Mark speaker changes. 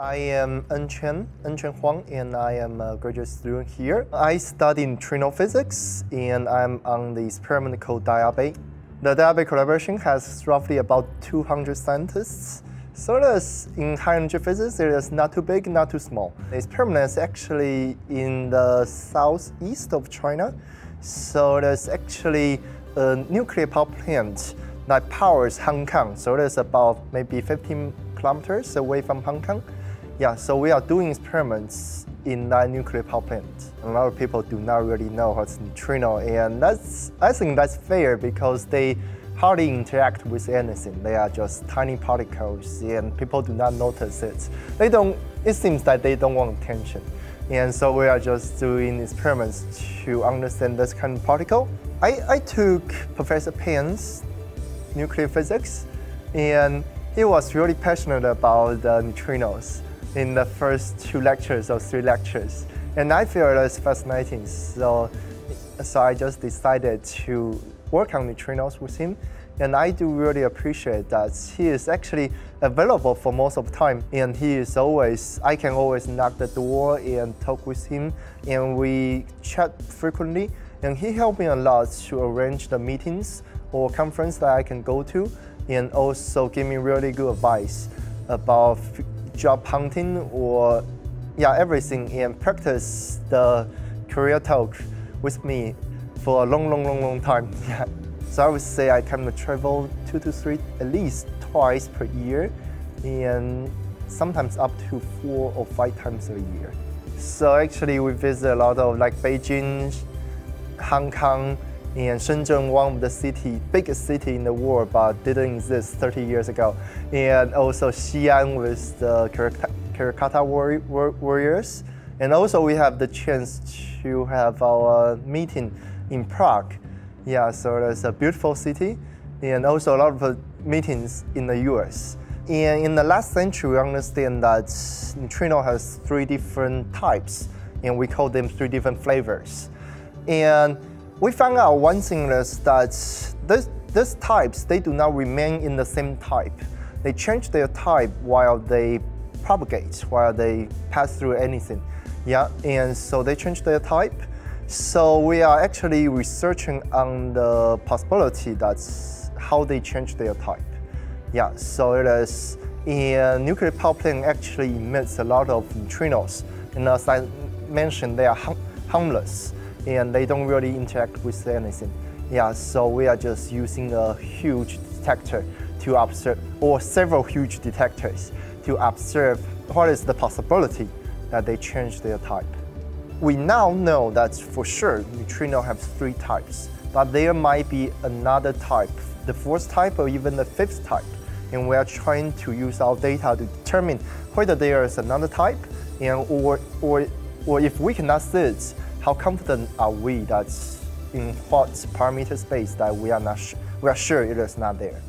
Speaker 1: I am En-Chuan Huang, and I am a graduate student here. I study neutrino physics, and I'm on the experiment called Diabe. The Diabe collaboration has roughly about 200 scientists. So that's in high energy physics, it is not too big, not too small. The experiment is actually in the southeast of China. So there's actually a nuclear power plant that powers Hong Kong. So that's about maybe 15 kilometers away from Hong Kong. Yeah, so we are doing experiments in that nuclear power plant. A lot of people do not really know what's neutrino, and I think that's fair because they hardly interact with anything. They are just tiny particles, and people do not notice it. It seems that they don't want attention. And so we are just doing experiments to understand this kind of particle. I took Professor Peng's nuclear physics, and he was really passionate about the neutrinos in the first 2 lectures or 3 lectures. And I feel it's fascinating, so I just decided to work on neutrinos with him. And I do really appreciate that he is actually available for most of the time. And I can always knock the door and talk with him. And we chat frequently. And he helped me a lot to arrange the meetings or conference that I can go to. And also give me really good advice about job hunting or everything, and practice the career talk with me for a long time. Yeah. So I would say I kind of travel 2 to 3, at least twice per year, and sometimes up to 4 or 5 times a year. So actually we visit a lot of like Beijing, Hong Kong, and Shenzhen, one of the biggest city in the world, but didn't exist 30 years ago. And also Xi'an with the Karakata warriors. And also we have the chance to have our meeting in Prague. Yeah, so that's a beautiful city. And also a lot of meetings in the US. And in the last century, we understand that neutrino has 3 different types, and we call them 3 different flavors. And we found out one thing is that these types, they do not remain in the same type. They change their type while they propagate, while they pass through anything. Yeah, and so they change their type. So we are actually researching on the possibility that's how they change their type. Yeah, so it is, and nuclear power plant actually emits a lot of neutrinos. And as I mentioned, they are harmless, and they don't really interact with anything. Yeah, so we are just using a huge detector to observe, or several huge detectors, to observe what is the possibility that they change their type. We now know that for sure neutrino have 3 types, but there might be another type, the 4th type or even the 5th type. And we are trying to use our data to determine whether there is another type, and or if we cannot see it, how confident are we that in what parameter space that we are sure it is not there.